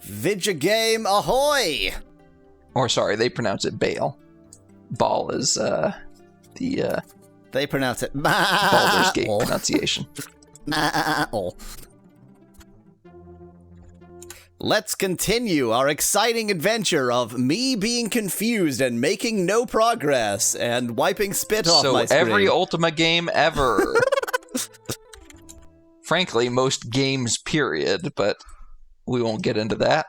Vidjagame ahoy! Or sorry, they pronounce it Baal. Baal is the They pronounce it Baldur's Gate pronunciation. Let's continue our exciting adventure of me being confused and making no progress and wiping spit off my screen. So every Ultima game ever. Frankly, most games, period, but we won't get into that.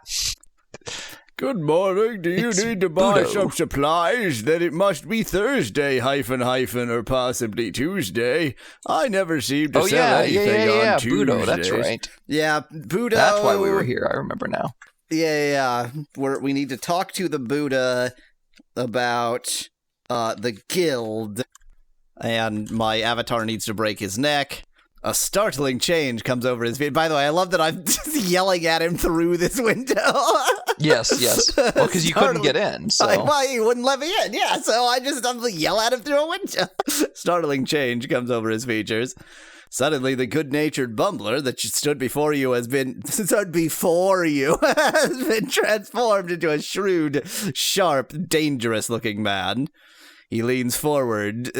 Good morning. Do you need to buy some supplies? Then it must be Thursday, or possibly Tuesday. I never seem to sell anything on Tuesdays. Budo, that's right. Yeah, Budo. That's why we were here, I remember now. Yeah. We need to talk to the Buddha about the guild. And my avatar needs to break his neck. A startling change comes over his face. By the way, I love that I'm just yelling at him through this window. Yes. Well, because you couldn't get in, so. Well, he wouldn't let me in, yeah, so I'm yell at him through a window. Startling change comes over his features. Suddenly, the good-natured bumbler that stood before you has been transformed into a shrewd, sharp, dangerous-looking man. He leans forward.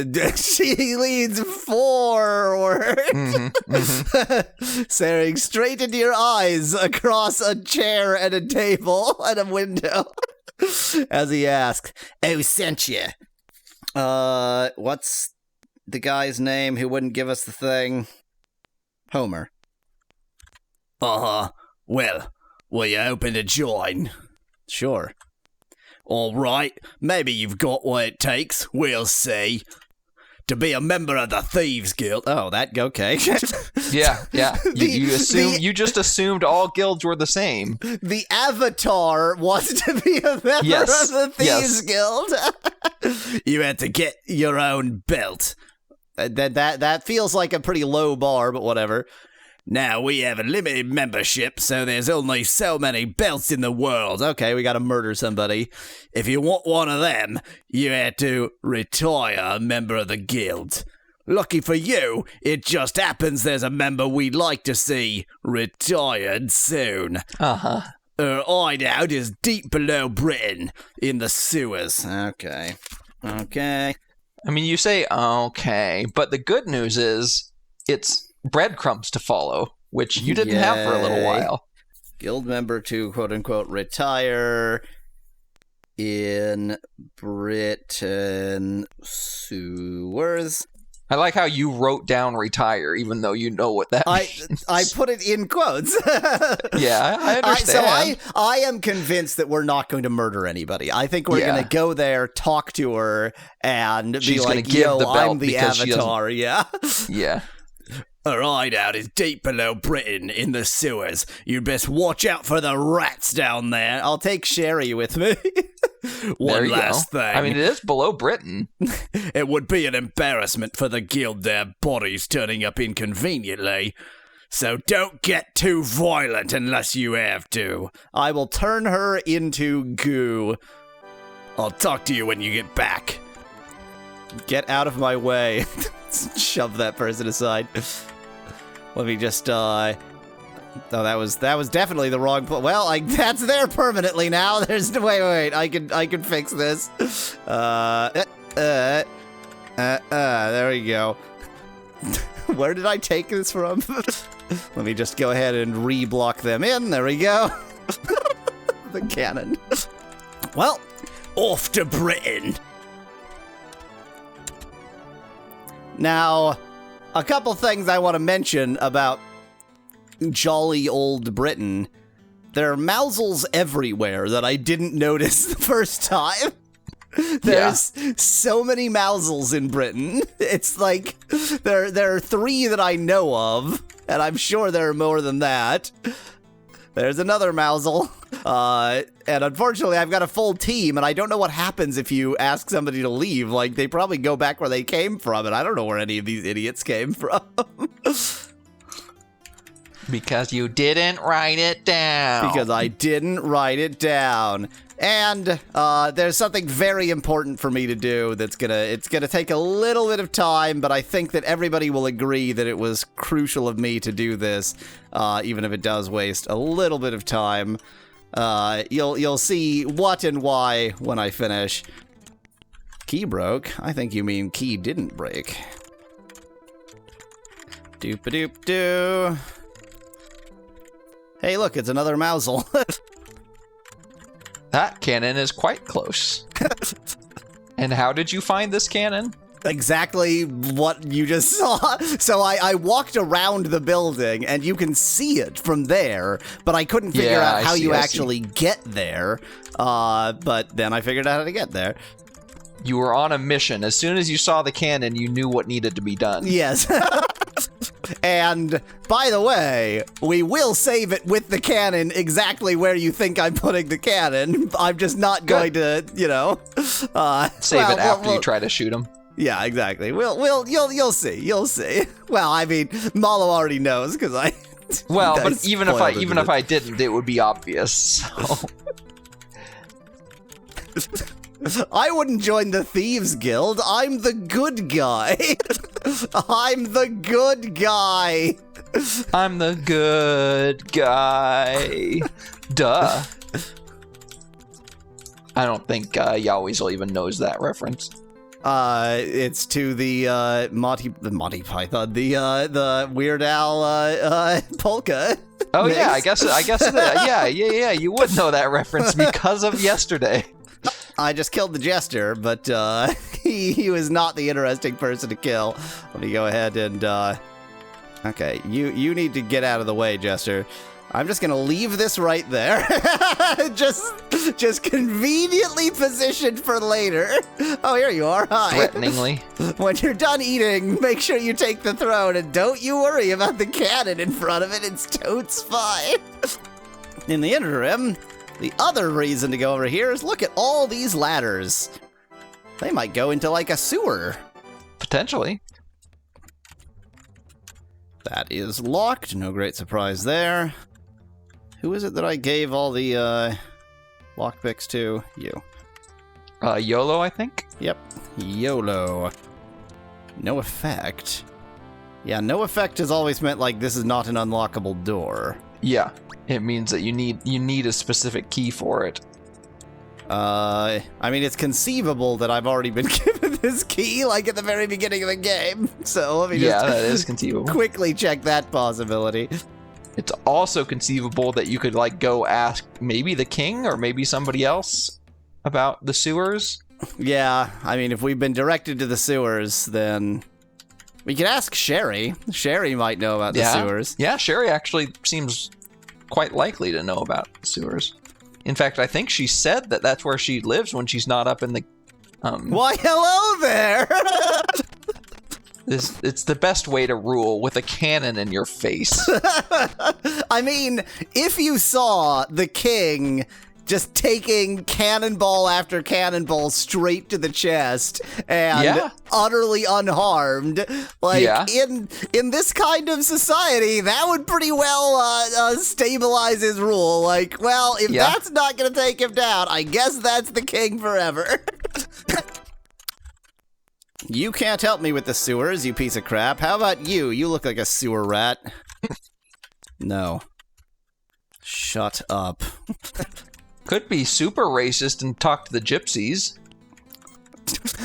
Staring straight into your eyes across a chair and a table and a window. As he asks, "Who sent you?" What's the guy's name who wouldn't give us the thing? Homer. Well, were you open to join? Sure. All right, maybe you've got what it takes. We'll see. To be a member of the Thieves Guild. Oh, okay. Yeah. You just assumed all guilds were the same. The Avatar wants to be a member of the Thieves Guild. You had to get your own belt. That feels like a pretty low bar, but whatever. Now we have a limited membership, so there's only so many belts in the world. Okay, we gotta murder somebody. If you want one of them, you had to retire a member of the guild. Lucky for you, it just happens there's a member we'd like to see retired soon. Uh-huh. Her hideout is deep below Britain, in the sewers. Okay. I mean, you say okay, but the good news is it's breadcrumbs to follow, which you didn't have for a little while. Guild member to quote-unquote retire in Britain sewers. I like how you wrote down retire, even though you know what that means. I put it in quotes. Yeah, I understand. I am convinced that we're not going to murder anybody. I think we're going to go there, talk to her, and she's be like, yo, I'm the Avatar, yeah? Yeah. Her hideout is deep below Britain in the sewers. You'd best watch out for the rats down there. I'll take Sherry with me. One last thing. I mean, it is below Britain. It would be an embarrassment for the guild, their bodies turning up inconveniently. So don't get too violent unless you have to. I will turn her into goo. I'll talk to you when you get back. Get out of my way. Shove that person aside. Let me just, Oh, that was definitely the wrong well, that's there permanently now. There's wait, I can fix this. There we go. Where did I take this from? Let me just go ahead and re-block them in. There we go. The cannon. Well, off to Britain. Now, a couple things I want to mention about jolly old Britain. There are Mousels everywhere that I didn't notice the first time. There's so many Mousels in Britain. It's like, there are 3 that I know of, and I'm sure there are more than that. There's another Mousel. And unfortunately, I've got a full team, and I don't know what happens if you ask somebody to leave. Like, they probably go back where they came from, and I don't know where any of these idiots came from. Because you didn't write it down. Because I didn't write it down. And there's something very important for me to do it's gonna take a little bit of time, but I think that everybody will agree that it was crucial of me to do this, even if it does waste a little bit of time. You'll see what and why when I finish. Key broke? I think you mean key didn't break. Doop-a-doop-doo. Hey, look, it's another Mousel. That cannon is quite close. And how did you find this cannon? Exactly what you just saw. So I walked around the building, and you can see it from there, but I couldn't figure out how you actually get there. But then I figured out how to get there. You were on a mission. As soon as you saw the cannon, you knew what needed to be done. Yes. And, by the way, we will save it with the cannon exactly where you think I'm putting the cannon. I'm just not going to, save it after you try to shoot him. Yeah, exactly. You'll see. You'll see. Well, I mean, Mallow already knows because I. Well, but even if I didn't, it would be obvious. So. I wouldn't join the Thieves Guild. I'm the good guy. I'm the good guy. I'm the good guy. Duh. I don't think Yaweasel even knows that reference. It's to the Monty Python, the Weird Al polka. Oh mix. Yeah, I guess it is. Yeah. You would know that reference because of yesterday. I just killed the jester, but he was not the interesting person to kill. Let me go ahead and okay, you need to get out of the way, Jester. I'm just gonna leave this right there. just conveniently positioned for later. Oh, here you are. Hi. Threateningly. When you're done eating, make sure you take the throne, and don't you worry about the cannon in front of it. It's totes fine. In the interim, the other reason to go over here is look at all these ladders. They might go into like a sewer. Potentially. That is locked. No great surprise there. Who is it that I gave all the lockpicks to? You. YOLO, I think? Yep. YOLO. No effect. Yeah, no effect has always meant like this is not an unlockable door. Yeah. It means that you need a specific key for it. I mean, it's conceivable that I've already been given this key, like at the very beginning of the game. So let me just that is conceivable. Quickly check that possibility. It's also conceivable that you could like go ask maybe the king or maybe somebody else about the sewers. Yeah, I mean, if we've been directed to the sewers, then we could ask Sherry. Sherry might know about the sewers. Yeah, Sherry actually seems quite likely to know about sewers. In fact, I think she said that that's where she lives when she's not up in the... Why, hello there! It's the best way to rule with a cannon in your face. I mean, if you saw the king just taking cannonball after cannonball straight to the chest and utterly unharmed, like in this kind of society, that would pretty well stabilize his rule. Like, well, if that's not gonna take him down, I guess that's the king forever. You can't help me with the sewers, you piece of crap. How about you? You look like a sewer rat. No. Shut up. Could be super racist and talk to the gypsies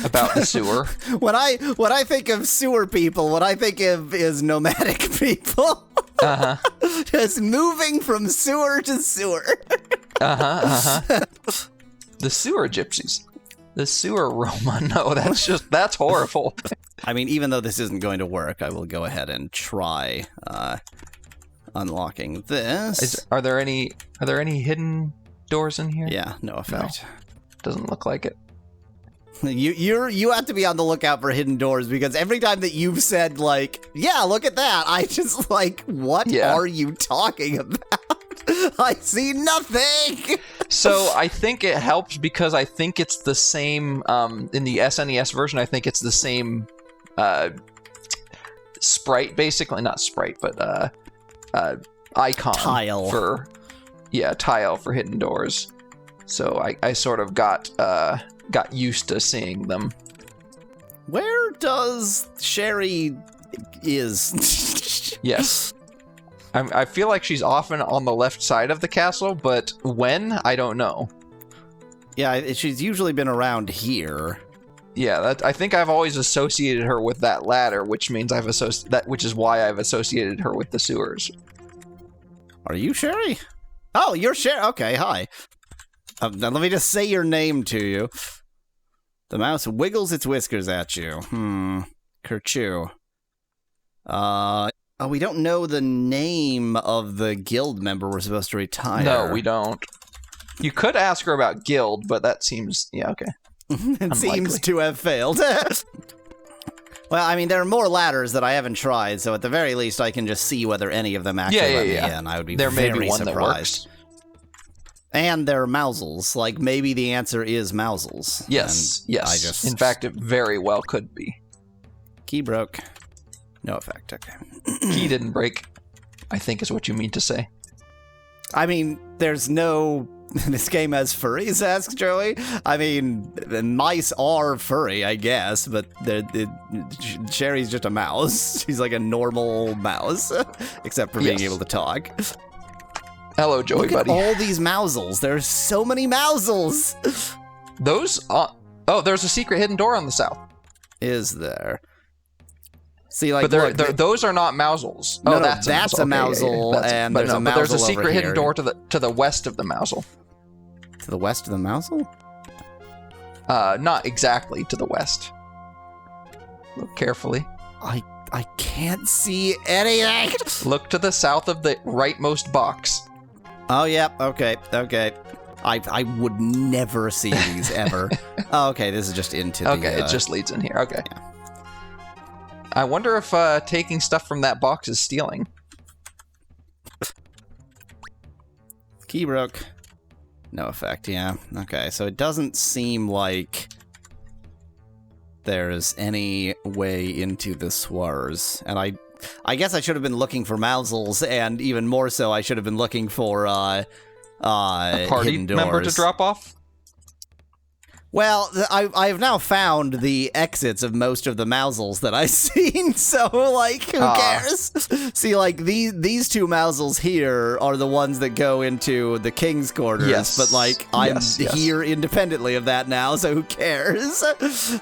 about the sewer. When I think of sewer people, what I think of is nomadic people. Just moving from sewer to sewer. The sewer gypsies. The sewer Roma. No, that's horrible. I mean, even though this isn't going to work, I will go ahead and try unlocking this. Are there any hidden doors in here? Yeah, no effect. No. Doesn't look like it. You have to be on the lookout for hidden doors, because every time that you've said like, yeah, look at that, I just like, what are you talking about? I see nothing. So I think it helps because I think it's the same in the SNES version. I think it's the same sprite, basically, not sprite, but icon tile for tile for hidden doors. So I sort of got used to seeing them. Where does Sherry is? Yes. I feel like she's often on the left side of the castle, but when, I don't know. Yeah, she's usually been around here. Yeah, I think I've always associated her with that ladder, which means which is why I've associated her with the sewers. Are you Sherry? Oh, you're Sherry. Okay, hi. Now let me just say your name to you. The mouse wiggles its whiskers at you. Kerchoo. Oh, we don't know the name of the guild member we're supposed to retire. No, we don't. You could ask her about guild, but that seems... Yeah, okay. It seems to have failed. Well, I mean, there are more ladders that I haven't tried, so at the very least, I can just see whether any of them actually let me in. I would be very may be one surprised. That works. And they're Mousels. Like, maybe the answer is Mousels. Yes, yes. In fact, it very well could be. Key broke. No effect, okay. Key didn't break, I think is what you mean to say. I mean, there's no... This game has furries, asks Joey. I mean, mice are furry, I guess, but Sherry's just a mouse. She's like a normal mouse, except for being able to talk. Hello, Joey, Look buddy. At all these Mousels. There's so many Mousels. Those? Oh, there's a secret hidden door on the south. Is there? See, like, but those are not Mousels. No, Oh, that's a Mousel, and there's a Mousel. But there's a secret over hidden here. door to the west of the Mousel. To the west of the Mousel? Not exactly to the west. Look carefully. I can't see anything. Look to the south of the rightmost box. Oh, yeah. Okay. I would never see these ever. Oh, okay, this is just into the... Okay, it just leads in here. Okay. Yeah. I wonder if taking stuff from that box is stealing. Key broke. No effect, yeah. Okay, so it doesn't seem like there's any way into the swars. And I guess I should have been looking for Mousels, and even more so, I should have been looking for a party member to drop off? Well, I've now found the exits of most of the Mousels that I've seen, so, like, who cares? See, like, these two Mousels here are the ones that go into the King's Quarters, yes. But, like, I'm here independently of that now, so who cares?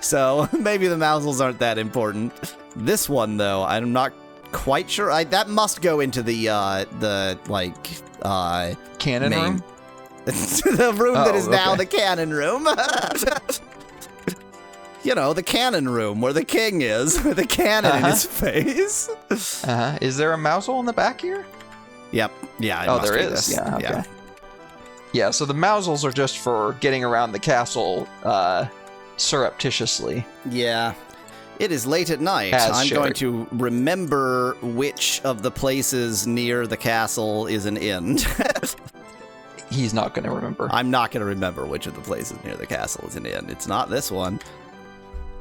So, maybe the Mousels aren't that important. This one, though, I'm not quite sure. That must go into the cannon room? The room that is now the cannon room. You know, the cannon room where the king is, with a cannon in his face. Is there a Mousel in the back here? Yep. Yeah. Oh, there is. Yeah. Okay. Yeah. So the Mousels are just for getting around the castle surreptitiously. Yeah. It is late at night. I'm going to remember which of the places near the castle is an inn. He's not going to remember. I'm not going to remember which of the places near the castle is an inn. It's not this one.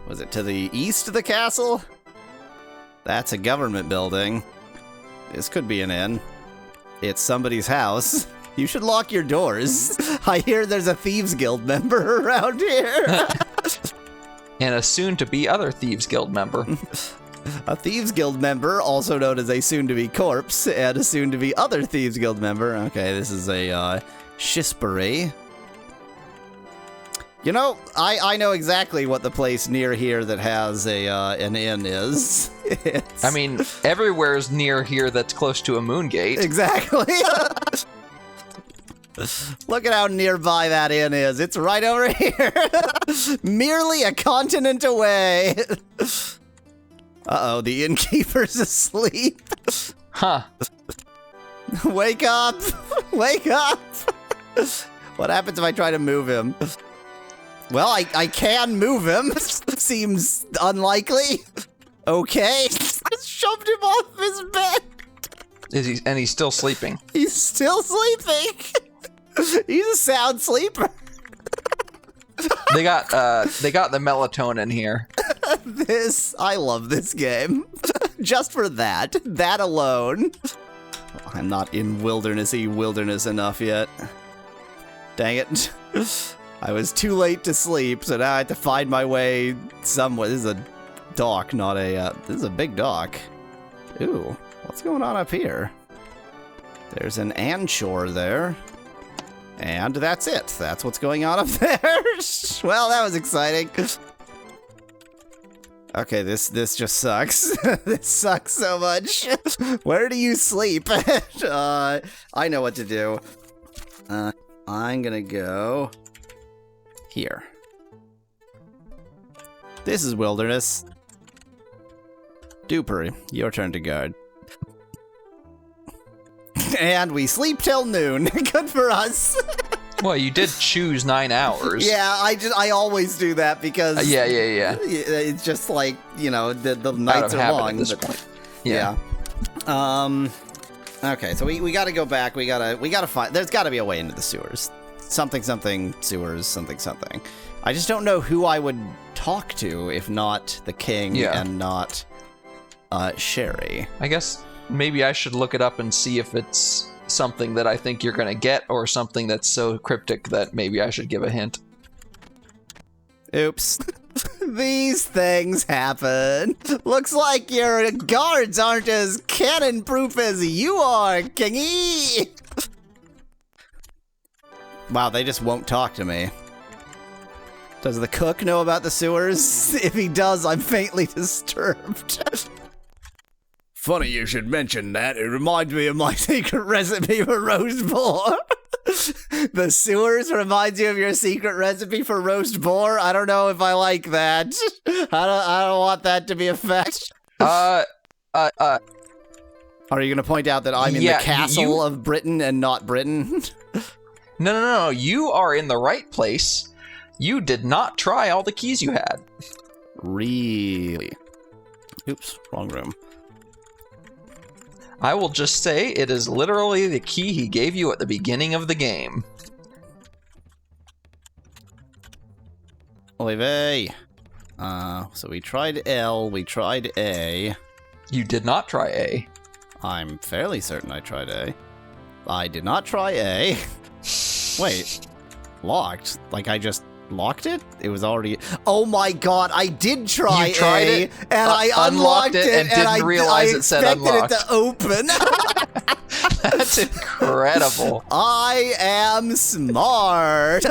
Was it to the east of the castle? That's a government building. This could be an inn. It's somebody's house. You should lock your doors. I hear there's a Thieves Guild member around here. And a soon-to-be other Thieves Guild member. A Thieves Guild member, also known as a soon-to-be corpse, and a soon-to-be other Thieves Guild member. Okay, this is a Shisbury. You know, I know exactly what the place near here that has an inn is. I mean, everywhere is near here that's close to a moon gate. Exactly. Look at how nearby that inn is. It's right over here. Merely a continent away. Uh-oh, the innkeeper's asleep. Huh. Wake up! Wake up! What happens if I try to move him? Well, I can move him. Seems unlikely. Okay. I shoved him off his bed. And he's still sleeping. He's still sleeping. He's a sound sleeper. They got the melatonin here. I love this game. Just for that alone. I'm not in wilderness enough yet. Dang it. I was too late to sleep, so now I have to find my way somewhere. This is a dock, not a, this is a big dock. Ooh, what's going on up here? There's an anshore there. And that's it. That's what's going on up there. Well, that was exciting. Okay, this just sucks. This sucks so much. Where do you sleep? I know what to do. I'm gonna go here. This is wilderness. Duper, your turn to guard. And we sleep till noon. Good for us. Well, you did choose 9 hours. Yeah, I always do that because yeah. It's just like, you know, the nights are long. At this point. Yeah. Okay, so we got to go back. We got to find. There's got to be a way into the sewers. Something sewers. Something. I just don't know who I would talk to if not the king and not Sherry. I guess maybe I should look it up and see if it's something that I think you're gonna get, or something that's so cryptic that maybe I should give a hint. Oops. These things happen. Looks like your guards aren't as cannon-proof as you are, Kingy! Wow, they just won't talk to me. Does the cook know about the sewers? If he does, I'm faintly disturbed. Funny you should mention that. It reminds me of my secret recipe for roast boar. The sewers reminds you of your secret recipe for roast boar? I don't know if I like that. I don't want that to be a fact. Are you going to point out that I'm in the castle of Britain and not Britain? No. You are in the right place. You did not try all the keys you had. Really? Oops, wrong room. I will just say it is literally the key he gave you at the beginning of the game. Oy vey. So we tried L, we tried A. You did not try A. I'm fairly certain I tried A. I did not try A. Wait. Locked? Like I just locked it? It was already... Oh my god, I did try you tried A, it, and I unlocked it, and didn't realize it said unlocked. I expected it to open. That's incredible. I am smart.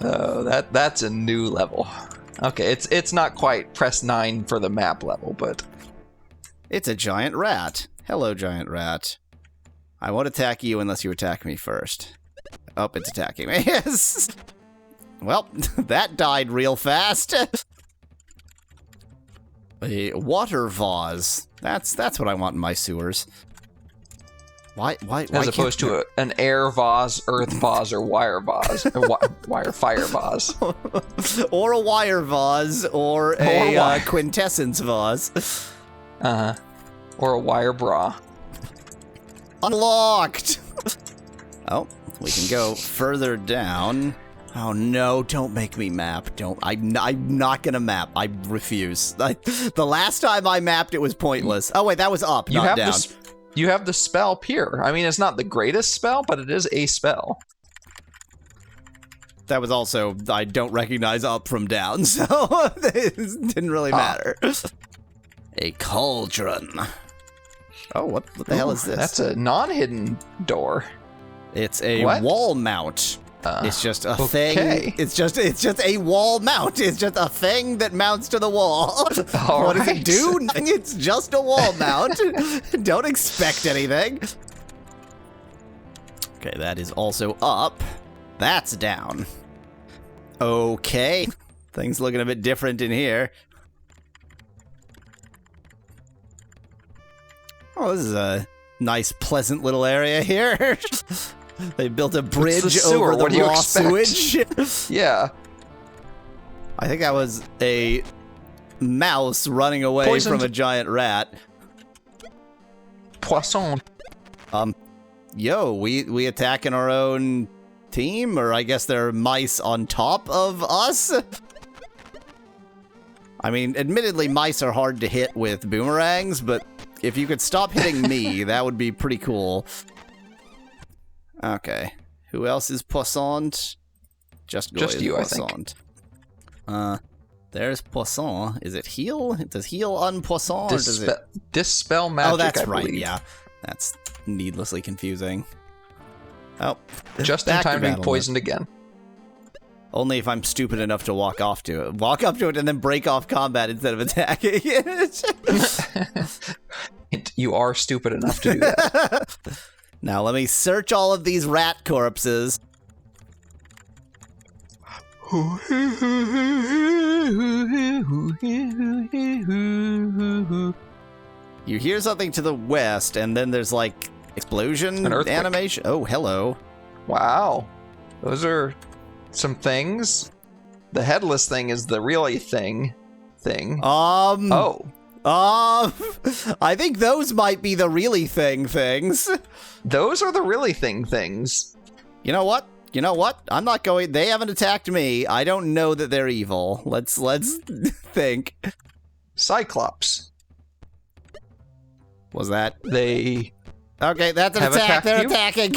Oh, that's a new level. Okay, it's not quite press 9 for the map level, but... It's a giant rat. Hello, giant rat. I won't attack you unless you attack me first. Oh, it's attacking me. Yes. Well, that died real fast. A water vase. That's what I want in my sewers. Why As opposed to an air vase, earth vase, or wire vase. Fire vase. Or a wire vase, or a quintessence vase. Uh-huh. Or a wire bra. Unlocked! Oh, we can go further down. Oh no, don't make me map. I'm not gonna map. I refuse. The last time I mapped, it was pointless. Oh wait, that was up, not down. You have the spell Peer. I mean, it's not the greatest spell, but it is a spell. That was also, I don't recognize up from down, so it didn't really matter. A cauldron. Oh, what the hell is this? That's a non-hidden door. It's a wall mount. It's just a thing. It's just a wall mount. It's just a thing that mounts to the wall. What does it do? It's just a wall mount. Don't expect anything. Okay, that is also up. That's down. Okay. Things looking a bit different in here. Oh, this is a nice, pleasant little area here. They built a bridge over the raw sewage. Yeah. I think that was a mouse running away from a giant rat. Poisson. Yo, we attacking our own team? Or I guess there are mice on top of us? I mean, admittedly, mice are hard to hit with boomerangs, but if you could stop hitting me, that would be pretty cool. Okay. Who else is Poisson? Just you, Poisson. I think. There's Poisson. Is it heal? Does heal on Poisson? Dispel magic, Oh, that's I right, believe. yeah. That's needlessly confusing. Oh. Just in time to be poisoned again. Only if I'm stupid enough to walk up to it and then break off combat instead of attacking it. You are stupid enough to do that. Now let me search all of these rat corpses. You hear something to the west, and then there's like explosion animation. Oh, hello. Wow. Those are some things. The headless thing is the really thing. I think those might be the really things. Those are the really things. You know what? I'm not going. They haven't attacked me. I don't know that they're evil. Let's think. Cyclops. Was that? They. Okay, that's an attack. They're attacking.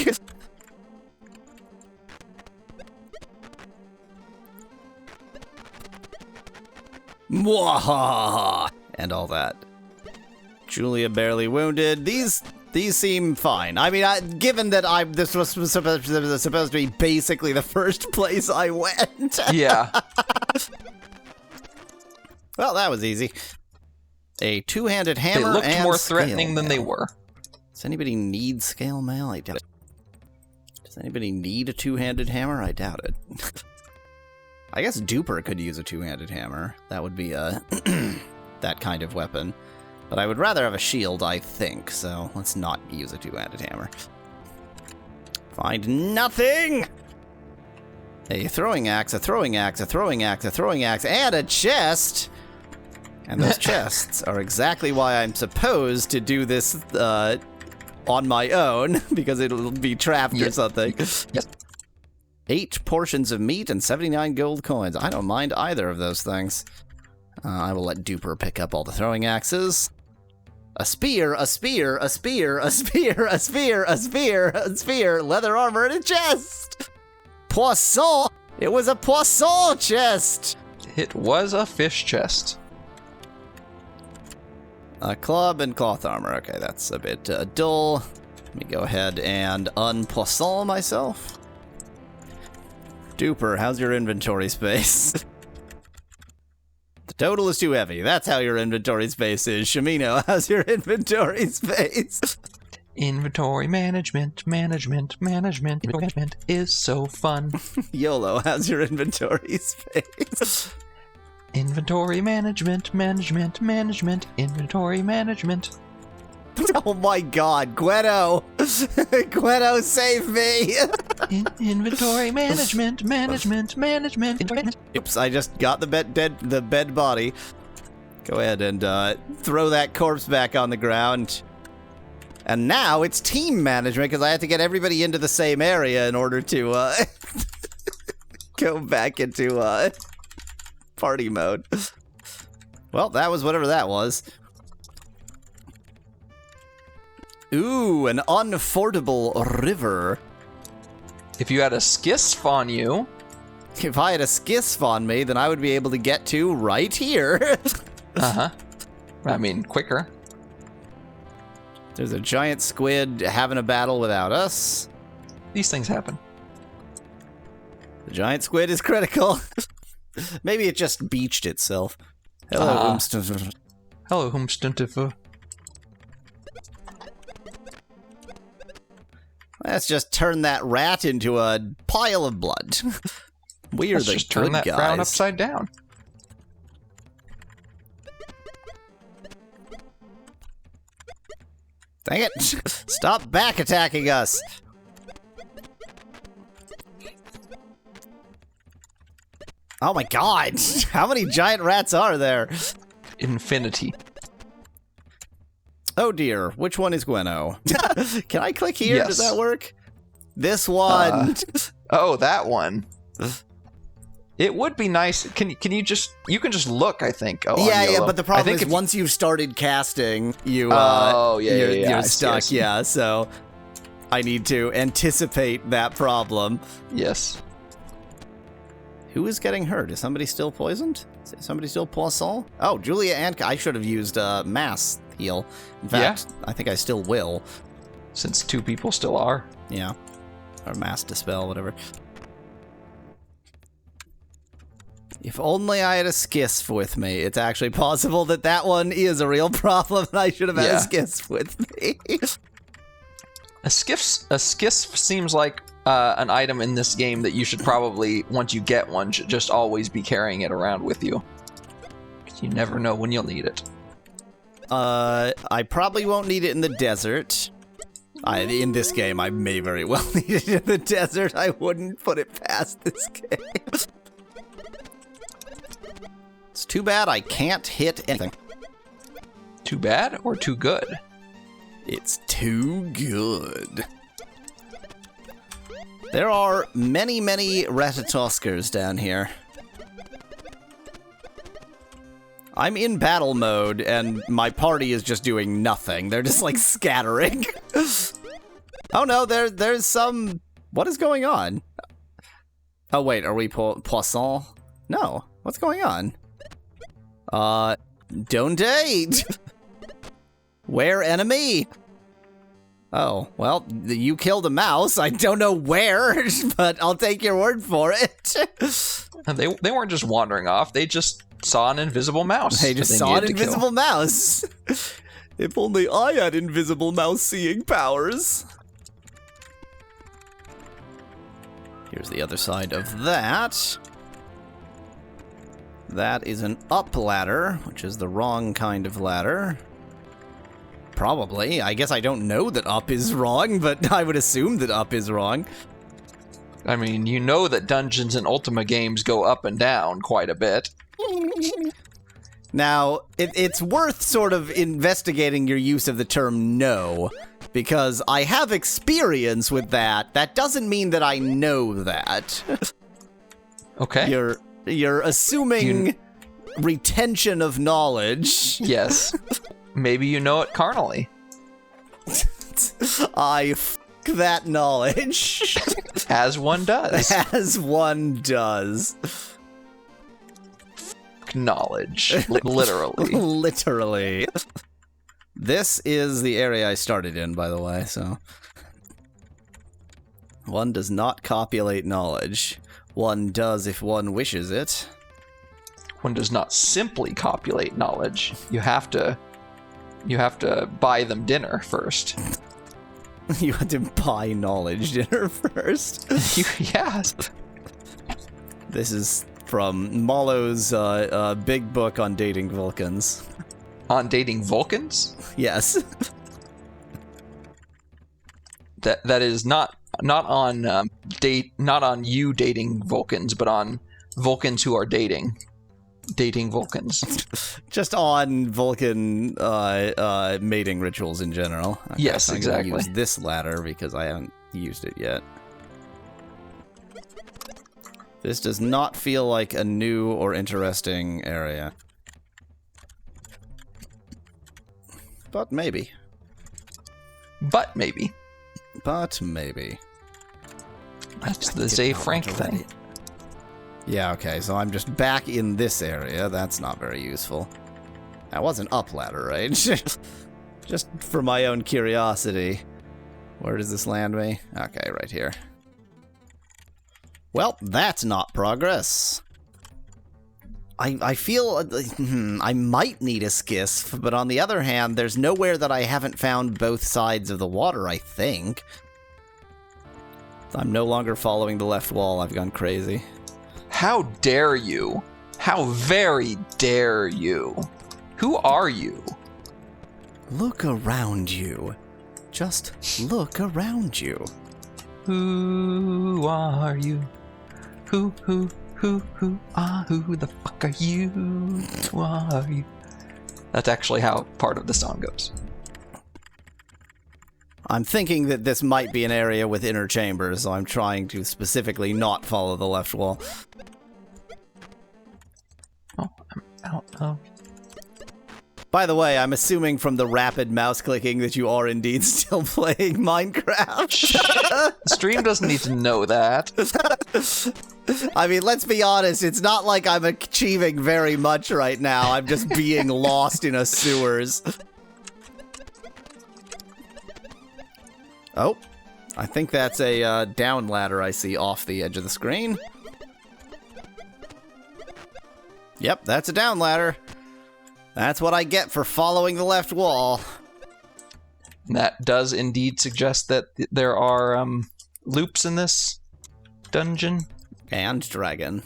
Mwahaha! And all that. Julia barely wounded. These seem fine. I mean, given that this was supposed to be basically the first place I went. Yeah. Well, that was easy. A two-handed hammer. They looked and more threatening than they were. Does anybody need scale mail? I doubt it. Does anybody need a two-handed hammer? I doubt it. I guess Duper could use a two-handed hammer. That would be a that kind of weapon. But I would rather have a shield, I think, so let's not use a two-handed hammer. Find nothing! A throwing axe, a throwing axe, a throwing axe, a throwing axe, and a chest! And those chests are exactly why I'm supposed to do this on my own, because it'll be trapped or something. Yes. 8 portions of meat and 79 gold coins. I don't mind either of those things. I will let Duper pick up all the throwing axes. A spear, a spear, a spear, a spear, a spear, a spear, a spear, leather armor, and a chest! Poisson! It was a poisson chest! It was a fish chest. A club and cloth armor. Okay, that's a bit dull. Let me go ahead and unpoisson myself. Duper, how's your inventory space? The total is too heavy. That's how your inventory space is. Shamino, how's your inventory space? Inventory management is so fun. YOLO, how's your inventory space? Inventory management, inventory management. Oh my god, Gwenno! Gwenno, save me! Inventory management. Oops, I just got the bed body. Go ahead and throw that corpse back on the ground. And now it's team management, because I have to get everybody into the same area in order to go back into party mode. Well, that was whatever that was. Ooh, an unfordable river. If you had a skiff on you. If I had a skiff on me, then I would be able to get to right here. Uh-huh. I mean, quicker. There's a giant squid having a battle without us. These things happen. The giant squid is critical. Maybe it just beached itself. Hello, Hello, Humstuntifer. Let's just turn that rat into a pile of blood. We are the just turn that guys. frown upside down. Dang it! Stop back attacking us! Oh my god! How many giant rats are there? Infinity. Oh dear, which one is Gwenno? Can I click here? Yes. Does that work? This one. Oh, that one. It would be nice. Can you just look, I think. Oh, yeah, but the problem is once you've started casting, you're stuck. Yeah, so I need to anticipate that problem. Yes. Who is getting hurt? Is somebody still poisoned? Is somebody still poisson? Oh, Julia and I should have used mass heal. In fact, I think I still will. Since 2 people still are. Yeah. Or mass dispel, whatever. If only I had a skiff with me. It's actually possible that that one is a real problem and I should have had a skiff with me. A skiff seems like an item in this game that you should probably, once you get one, should just always be carrying it around with you. 'Cause you never know when you'll need it. I probably won't need it in the desert. In this game, I may very well need it in the desert. I wouldn't put it past this game. It's too bad I can't hit anything. Too bad or too good? It's too good. There are many, many Ratatoskers down here. I'm in battle mode, and my party is just doing nothing. They're just, like, scattering. Oh, no, there's some... What is going on? Oh, wait, are we Poisson? No. What's going on? Don't date! Where enemy? Oh, well, you killed a mouse. I don't know where, but I'll take your word for it. They weren't just wandering off. They just saw an invisible mouse. They just saw an invisible mouse. If only I had invisible mouse seeing powers. Here's the other side of that. That is an up ladder, which is the wrong kind of ladder. Probably. I guess I don't know that up is wrong, but I would assume that up is wrong. I mean, you know that dungeons in Ultima games go up and down quite a bit. Now, it's worth sort of investigating your use of the term no, because I have experience with that. That doesn't mean that I know that. Okay. You're assuming retention of knowledge. Yes. Maybe you know it carnally. I f*** that knowledge. As one does. As one does. Knowledge. Literally. Literally. This is the area I started in, by the way, so... One does not copulate knowledge. One does if one wishes it. One does not simply copulate knowledge. You have to buy them dinner first. You had to buy knowledge dinner first? Yes. This is from Mallow's big book on dating Vulcans. On dating Vulcans? Yes. That is not on you dating Vulcans, but on Vulcans who are dating Vulcans. Just on Vulcan mating rituals in general. Okay, yes, so I'm exactly. gonna use this ladder because I haven't used it yet. This does not feel like a new or interesting area. But maybe. But maybe. But maybe. That's the Zay Frank thing. Yeah, okay, so I'm just back in this area. That's not very useful. That was an up ladder, right? Just for my own curiosity. Where does this land me? Okay, right here. Well, that's not progress. I feel I might need a skiff, but on the other hand, there's nowhere that I haven't found both sides of the water, I think. I'm no longer following the left wall. I've gone crazy. How dare you? How very dare you? Who are you? Look around you. Just look around you. Who are you? Who the fuck are you? Who are you? That's actually how part of the song goes. I'm thinking that this might be an area with inner chambers, so I'm trying to specifically not follow the left wall. Oh, I don't know. By the way, I'm assuming from the rapid mouse clicking that you are indeed still playing Minecraft. The stream doesn't need to know that. I mean, let's be honest, it's not like I'm achieving very much right now. I'm just being lost in a sewers. Oh, I think that's a down ladder I see off the edge of the screen. Yep, that's a down ladder. That's what I get for following the left wall. That does indeed suggest that there are loops in this dungeon. And dragon.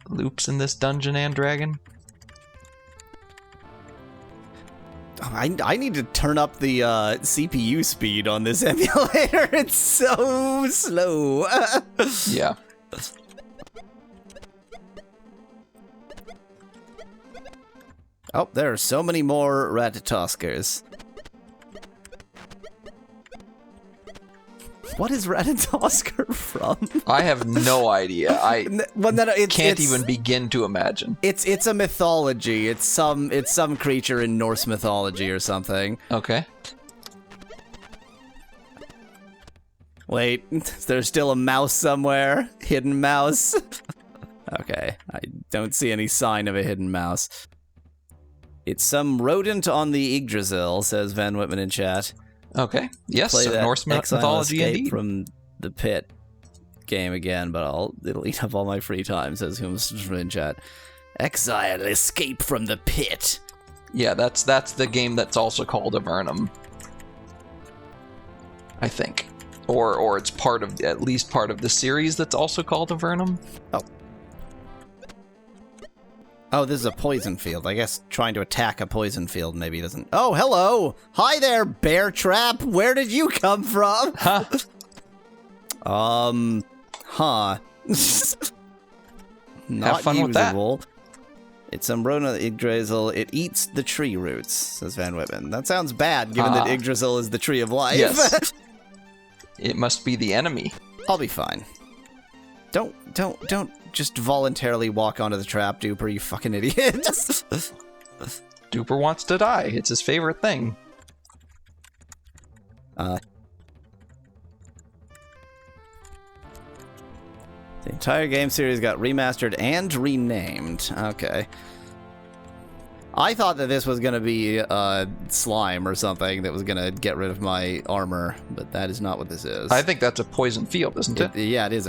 Loops in this dungeon and dragon. I need to turn up the CPU speed on this emulator. It's so slow. Yeah. Oh, there are so many more Ratatoskers. What is Ratatosker from? I have no idea. I can't even begin to imagine. It's a mythology. It's some creature in Norse mythology or something. Okay. Wait, there's still a mouse somewhere. Hidden mouse. Okay, I don't see any sign of a hidden mouse. It's some rodent on the Yggdrasil, says Van Whitman in chat. Okay. Yes, Play that Norse Exile mythology Escape indeed. from the Pit game again, but it'll eat up all my free time, says Humus in chat. Exile Escape from the Pit. Yeah, that's the game that's also called Avernum. I think. Or it's at least part of the series that's also called Avernum. Oh, this is a poison field. I guess trying to attack a poison field maybe doesn't... Oh, hello! Hi there, bear trap! Where did you come from? Huh. Huh. Not Have fun usable. with that. It's some rodent Yggdrasil. It eats the tree roots, says Van Whitman. That sounds bad, given that Yggdrasil is the tree of life. Yes. It must be the enemy. I'll be fine. Don't just voluntarily walk onto the trap, Duper, you fucking idiot. Duper wants to die. It's his favorite thing. The entire game series got remastered and renamed. Okay. I thought that this was going to be slime or something that was going to get rid of my armor, but that is not what this is. I think that's a poison field, isn't it? Yeah, it is.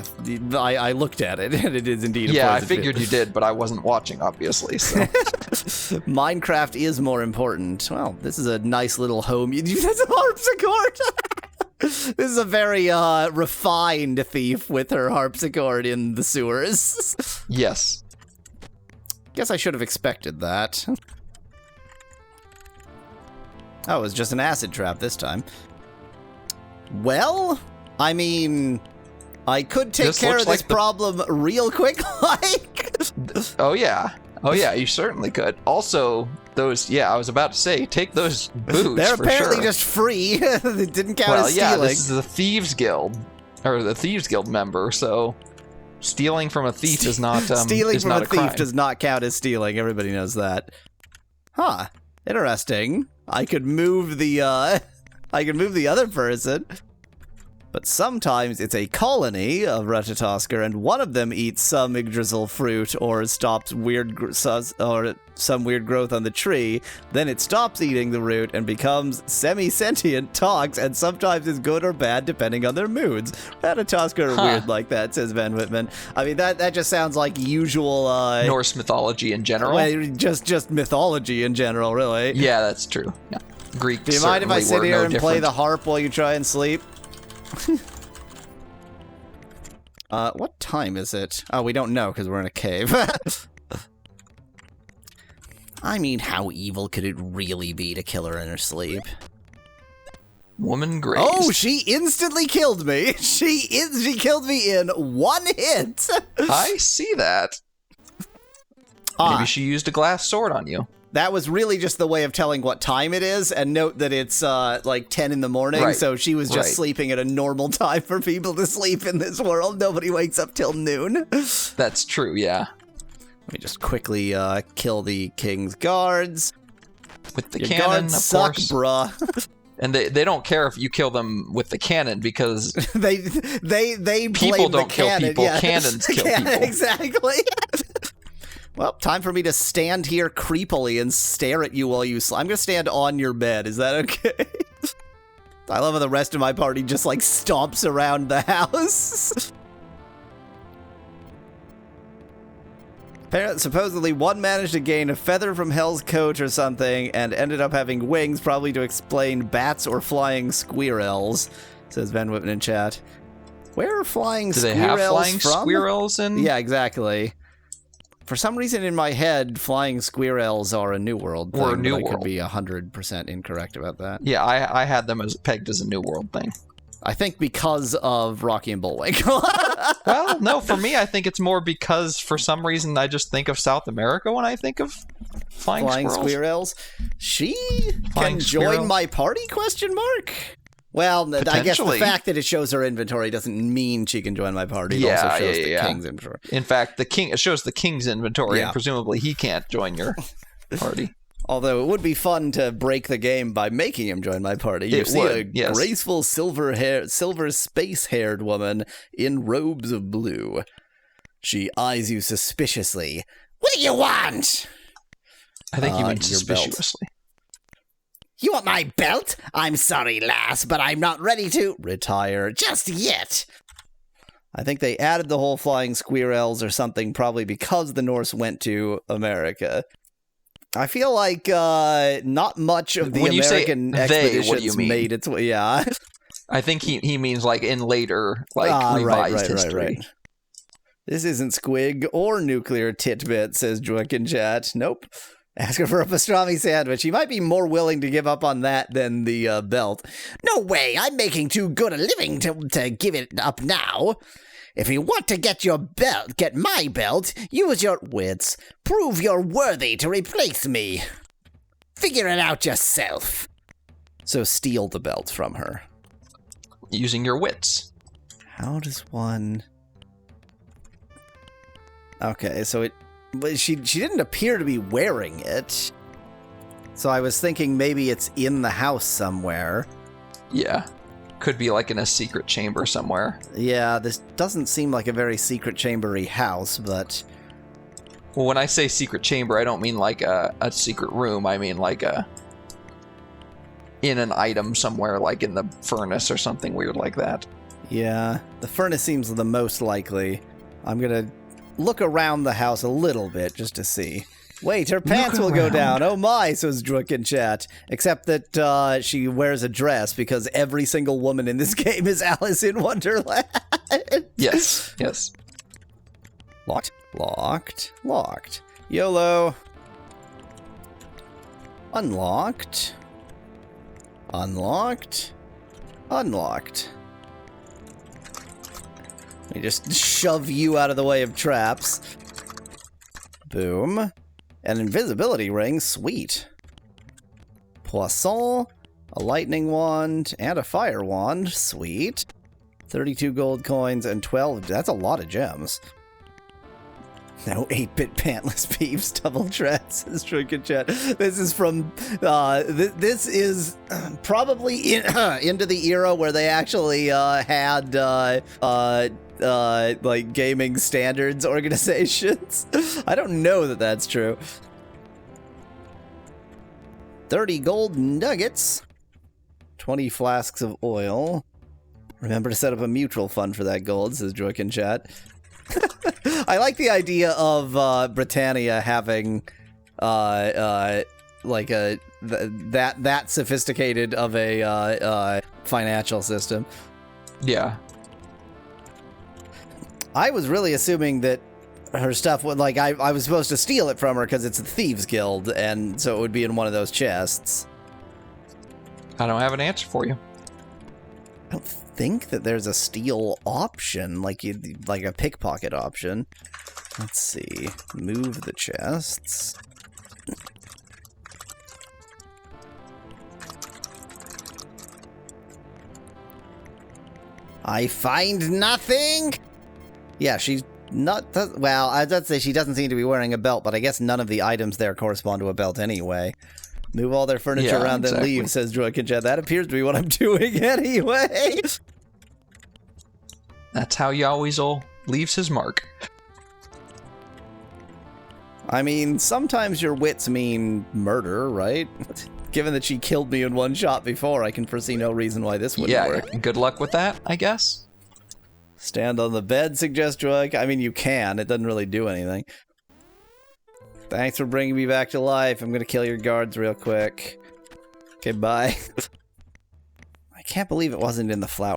I looked at it, and it is indeed a poison Yeah, I field. figured you did, but I wasn't watching, obviously, so... Minecraft is more important. Well, this is a nice little home. That's a harpsichord! This is a very refined thief with her harpsichord in the sewers. Yes. Guess I should have expected that. Oh, it was just an acid trap this time. Well, I mean, I could take care of this problem real quick, like. Oh yeah, you certainly could. Also, I was about to say, take those boots. They're for apparently sure. just free. They didn't count as stealing. Yeah, this is the Thieves Guild, or the Thieves Guild member, so stealing from a thief is not stealing from a thief crime. does not count as stealing. Everybody knows that. Huh. Interesting. I could move the other person. But sometimes it's a colony of Ratatosker, and one of them eats some Yggdrasil fruit or stops some weird growth on the tree. Then it stops eating the root and becomes semi-sentient, talks, and sometimes is good or bad depending on their moods. Ratatosker are weird like that, says Van Whitman. I mean, that just sounds like usual Norse mythology in general. Well, just mythology in general, really. Yeah, that's true. Yeah. Greek. Do you mind if I sit here and play the harp while you try and sleep? What time is it? Oh, we don't know because we're in a cave. I mean, how evil could it really be to kill her in her sleep? Woman grazed. Oh, she instantly killed me. She killed me in one hit. I see that. Maybe she used a glass sword on you. That was really just the way of telling what time it is, and note that it's like 10 in the morning, right. So she was just sleeping at a normal time for people to sleep in this world. Nobody wakes up till noon. That's true, yeah. Let me just quickly kill the king's guards. With the Your cannon, guards of suck, course. bruh. And they don't care if you kill them with the cannon because they people blame don't the kill cannon. people, Yeah. cannons kill people. Exactly. Well, time for me to stand here creepily and stare at you while you sleep. I'm going to stand on your bed. Is that okay? I love how the rest of my party just, like, stomps around the house. Supposedly, one managed to gain a feather from Hell's coat or something and ended up having wings, probably to explain bats or flying squirrels, says Ben Whitman in chat. Where are flying squirrels from? Do they have flying squirrels in? Yeah, exactly. For some reason in my head, flying squirrels are a New World thing. Or a New I World. could be 100% incorrect about that. Yeah, I had them as pegged as a New World thing. I think because of Rocky and Bullwinkle. Well, no, for me, I think it's more because for some reason I just think of South America when I think of flying squirrels. She Flying can squirrel. join my party? Question mark. Well, I guess the Potentially. fact that it shows her inventory doesn't mean she can join my party. It Yeah, also shows yeah, the yeah. king's inventory. In fact, it shows the king's inventory, Yeah. and presumably he can't join your party. Although it would be fun to break the game by making him join my party. You It see would, a yes. graceful silver space-haired woman in robes of blue. She eyes you suspiciously. What do you want? I think you mean your belt. suspiciously. You want my belt? I'm sorry, lass, but I'm not ready to retire just yet. I think they added the whole flying squirrels or something probably because the Norse went to America. I feel like not much of the When you say American they, expeditions what do you mean? made its way. Yeah. I think he means like in later right, revised history. right. This isn't squig or nuclear titbit, says Joik in chat. Nope. Ask her for a pastrami sandwich. He might be more willing to give up on that than the belt. No way. I'm making too good a living to give it up now. If you want to get my belt, use your wits. Prove you're worthy to replace me. Figure it out yourself. So steal the belt from her. Using your wits. How does one... Okay, so but she didn't appear to be wearing it. So I was thinking maybe it's in the house somewhere. Yeah. Could be like in a secret chamber somewhere. Yeah, this doesn't seem like a very secret chambery house, but... Well, when I say secret chamber, I don't mean like a secret room. I mean like in an item somewhere, like in the furnace or something weird like that. Yeah, the furnace seems the most likely. I'm gonna look around the house a little bit just to see. Wait, her pants will go down. Oh my, says Drook in chat. Except that she wears a dress because every single woman in this game is Alice in Wonderland. Yes, yes. Locked, locked, locked. YOLO. Unlocked. Unlocked. Unlocked. Let me just shove you out of the way of traps. Boom. An invisibility ring, sweet. Poisson, a lightning wand, and a fire wand, sweet. 32 gold coins and 12, that's a lot of gems. No 8-bit pantless peeps, double treads, says Drunken Chat. This is from, this is probably into the era where they actually had, like gaming standards organizations. I don't know that that's true. 30 gold nuggets. 20 flasks of oil. Remember to set up a mutual fund for that gold, says Joik in chat. I like the idea of Britannia having like that sophisticated of a financial system. Yeah. I was really assuming that her stuff would, like, I was supposed to steal it from her because it's a thieves guild, and so it would be in one of those chests. I don't have an answer for you. I don't think that there's a steal option, like a pickpocket option. Let's see. Move the chests. I find nothing. Yeah, she's not... Well, I'd say she doesn't seem to be wearing a belt, but I guess none of the items there correspond to a belt anyway. Move all their furniture around, then leave, says Droikenjet. That appears to be what I'm doing anyway. That's how Yahweasel leaves his mark. I mean, sometimes your wits mean murder, right? Given that she killed me in one shot before, I can foresee no reason why this wouldn't work. Yeah, good luck with that, I guess. Stand on the bed, suggests Drug. I mean, you can. It doesn't really do anything. Thanks for bringing me back to life. I'm gonna kill your guards real quick. Okay, bye. I can't believe it wasn't in the flower.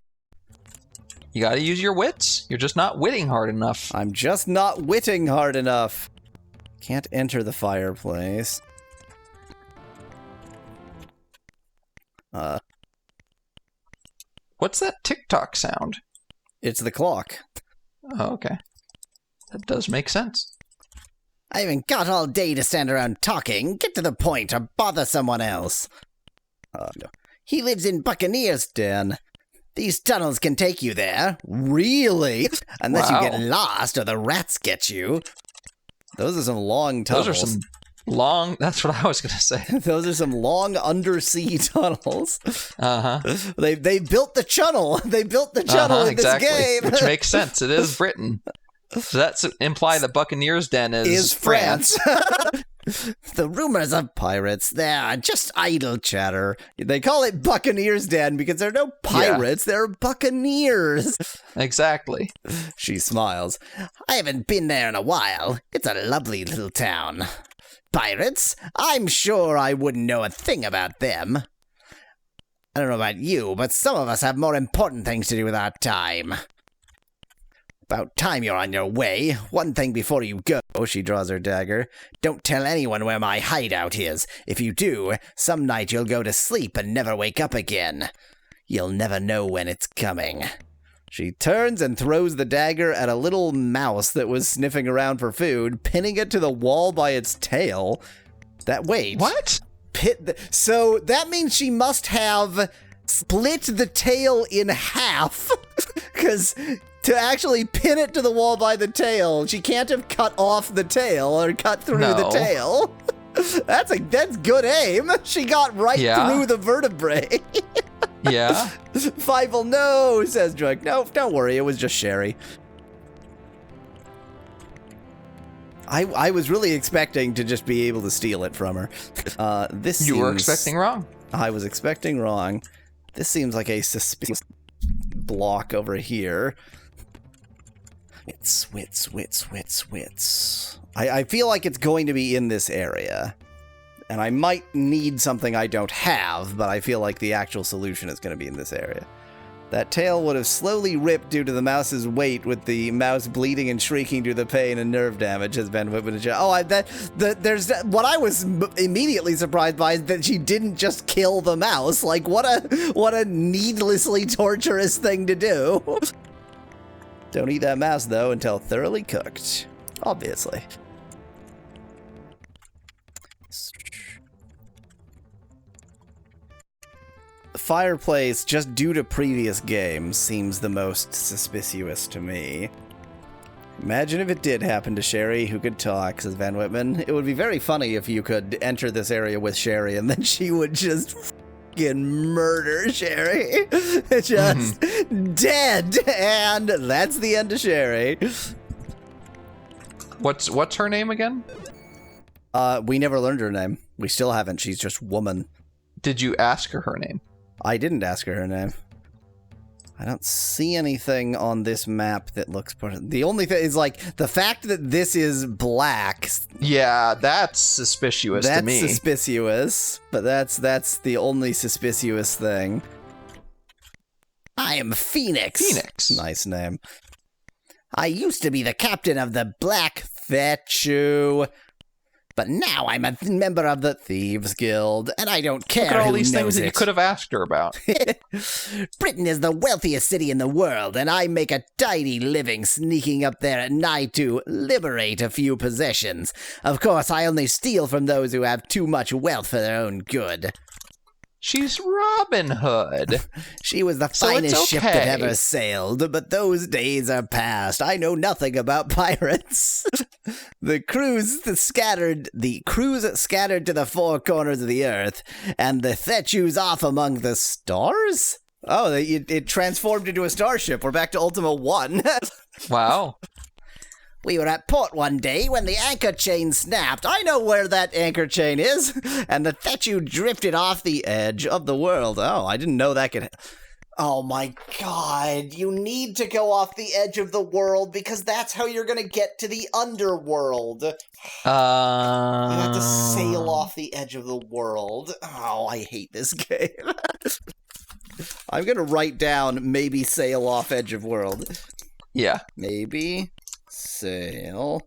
You gotta use your wits. You're just not witting hard enough. I'm just not witting hard enough. Can't enter the fireplace. What's that tick-tock sound? It's the clock. Oh, okay. That does make sense. I haven't got all day to stand around talking. Get to the point or bother someone else. He lives in Buccaneer's Den. These tunnels can take you there. Really? Unless you get lost or the rats get you. Those are some long tunnels. Those are some long... That's what I was going to say. Those are some long undersea tunnels. Uh-huh. They built the channel. They built the channel in this game. Which makes sense. It is Britain. So that's imply the Buccaneers' Den is France. The rumors of pirates, they're just idle chatter. They call it Buccaneers' Den because there are no pirates, they're buccaneers. Exactly. She smiles. I haven't been there in a while. It's a lovely little town. Pirates? I'm sure I wouldn't know a thing about them. I don't know about you, but some of us have more important things to do with our time. About time you're on your way. One thing before you go, she draws her dagger. Don't tell anyone where my hideout is. If you do, some night you'll go to sleep and never wake up again. You'll never know when it's coming. She turns and throws the dagger at a little mouse that was sniffing around for food, pinning it to the wall by its tail. Wait. What? So that means she must have split the tail in half. Because to actually pin it to the wall by the tail, she can't have cut off the tail or cut through the tail. That's good aim. She got right through the vertebrae. Yeah. Fievel, no, says Drug. No, don't worry. It was just Sherry. I was really expecting to just be able to steal it from her. You were expecting wrong. I was expecting wrong. This seems like a suspicious block over here. Wits. I feel like it's going to be in this area. And I might need something I don't have, but I feel like the actual solution is going to be in this area. That tail would have slowly ripped due to the mouse's weight, with the mouse bleeding and shrieking due to the pain and nerve damage, has been whipping. What I was immediately surprised by is that she didn't just kill the mouse. Like, what a needlessly torturous thing to do. Don't eat that mouse, though, until thoroughly cooked. Obviously. The fireplace, just due to previous games, seems the most suspicious to me. Imagine if it did happen to Sherry, who could talk, says Van Whitman. It would be very funny if you could enter this area with Sherry and then she would just fucking murder Sherry. Just dead. And that's the end of Sherry. What's her name again? We never learned her name. We still haven't. She's just woman. Did you ask her name? I didn't ask her name. I don't see anything on this map that looks... The only thing is, like, the fact that this is black... Yeah, that's suspicious to me. That's suspicious, but that's the only suspicious thing. I am Phoenix. Phoenix. Nice name. I used to be the captain of the Black Fetchu, but now I'm a member of the Thieves Guild, and I don't care. Look at all who these knows things that you could have asked her about. Britain is the wealthiest city in the world, and I make a tidy living sneaking up there at night to liberate a few possessions. Of course, I only steal from those who have too much wealth for their own good. She's Robin Hood. She was the finest ship that ever sailed, but those days are past. I know nothing about pirates. The crews scattered to the four corners of the earth, and the Thechus off among the stars? Oh, it transformed into a starship. We're back to Ultima 1. Wow. We were at port one day when the anchor chain snapped. I know where that anchor chain is, and the Thetchu drifted off the edge of the world. Oh, I didn't know that could... Oh my god, you need to go off the edge of the world because that's how you're gonna get to the underworld. You have to sail off the edge of the world. Oh, I hate this game. I'm gonna write down maybe sail off edge of world. Yeah. Maybe sail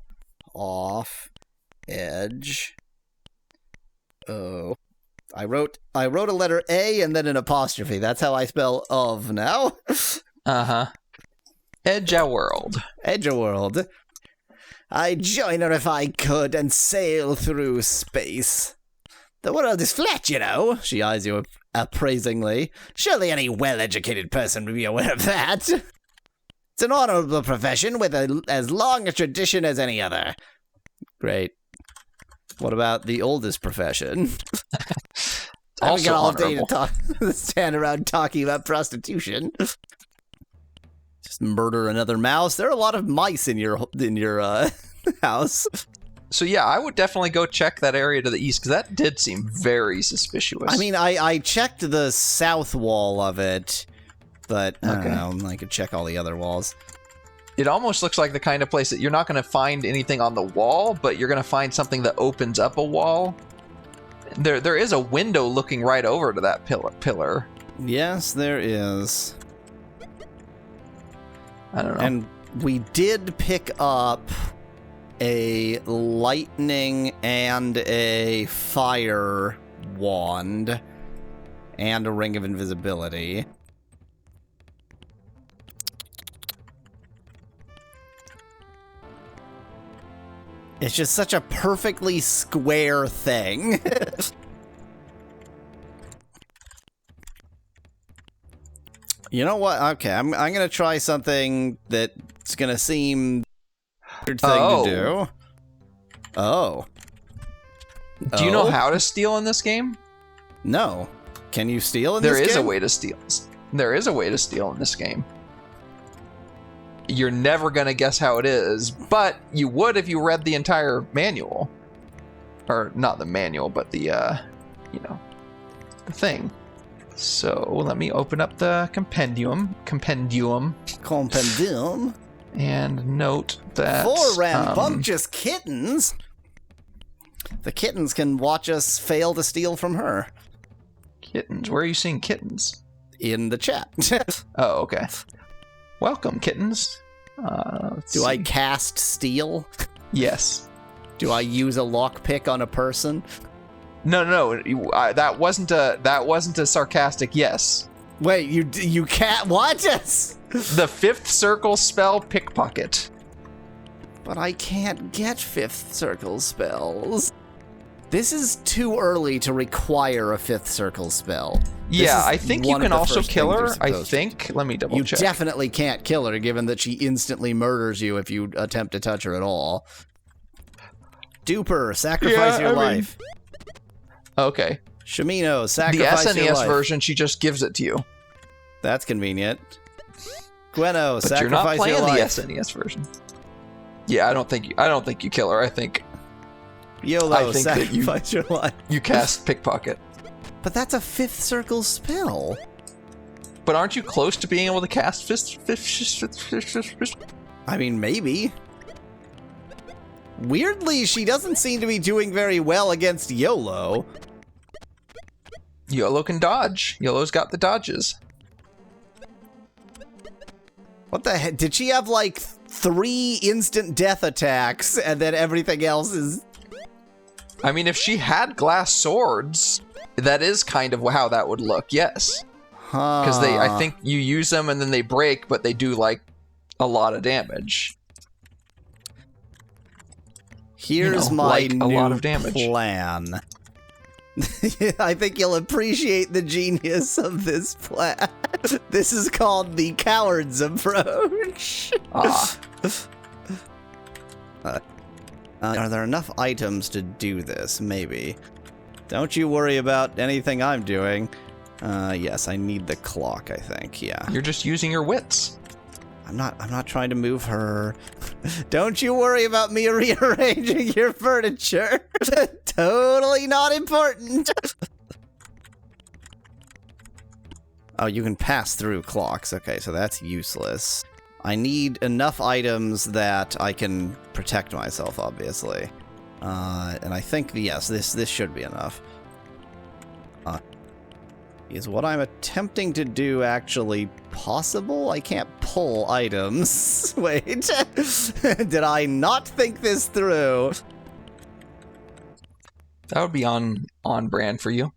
off edge. Oh. I wrote a letter A and then an apostrophe. That's how I spell of now. Uh-huh. Edge-a-world. Edge-a-world. I'd join her if I could and sail through space. The world is flat, you know. She eyes you appraisingly. Surely any well-educated person would be aware of that. It's an honorable profession with as long a tradition as any other. Great. What about the oldest profession? Also got all honorable. day to stand around talking about prostitution. Just murder another mouse. There are a lot of mice in your house. So yeah, I would definitely go check that area to the east, because that did seem very suspicious. I mean, I checked the south wall of it, but I Okay. don't know. I could check all the other walls. It almost looks like the kind of place that you're not going to find anything on the wall, but you're going to find something that opens up a wall. There is a window looking right over to that pillar. Yes, there is. I don't know. And we did pick up a lightning and a fire wand and a ring of invisibility. It's just such a perfectly square thing. You know what? Okay, I'm gonna try something that's gonna seem weird thing to do. Oh. Do you know how to steal in this game? No. Can you steal in this game? There is a way to steal. There is a way to steal in this game. You're never going to guess how it is, but you would if you read the entire manual. Or not the manual, but the, the thing. So let me open up the compendium. Compendium. And note that... For rambunctious kittens. The kittens can watch us fail to steal from her. Kittens? Where are you seeing kittens? In the chat. Oh, okay. Welcome, kittens. Do I cast steal? Yes. Do I use a lockpick on a person? No. That wasn't a sarcastic yes. Wait, you can't watch us? The fifth circle spell, pickpocket. But I can't get fifth circle spells. This is too early to require a fifth circle spell. Yeah, I think you can also kill her. I think. Let me double check. You definitely can't kill her, given that she instantly murders you if you attempt to touch her at all. Duper, sacrifice your life. Okay. Shamino, sacrifice your life. The SNES version, she just gives it to you. That's convenient. Gweno, But sacrifice you're not playing your life. the SNES version. Yeah, I don't think you kill her. I think YOLO, think that sacrifice your life. you cast pickpocket. But that's a fifth circle spell. But aren't you close to being able to cast fist? I mean, maybe. Weirdly, she doesn't seem to be doing very well against YOLO. YOLO can dodge. YOLO's got the dodges. What the heck? Did she have like 3 instant death attacks and then everything else is... I mean, if she had glass swords, that is kind of how that would look, yes. Because I think you use them and then they break, but they do like a lot of damage. Here's my like new a lot of damage. plan. I think you'll appreciate the genius of this plan. This is called the coward's approach. Are there enough items to do this? Maybe. Don't you worry about anything I'm doing. Yes, I need the clock, I think. Yeah. You're just using your wits. I'm not trying to move her. Don't you worry about me rearranging your furniture. Totally not important. Oh, you can pass through clocks. Okay, so that's useless. I need enough items that I can protect myself, obviously. And I think, yes, this should be enough. Is what I'm attempting to do actually possible? I can't pull items. Wait. Did I not think this through? That would be on brand for you.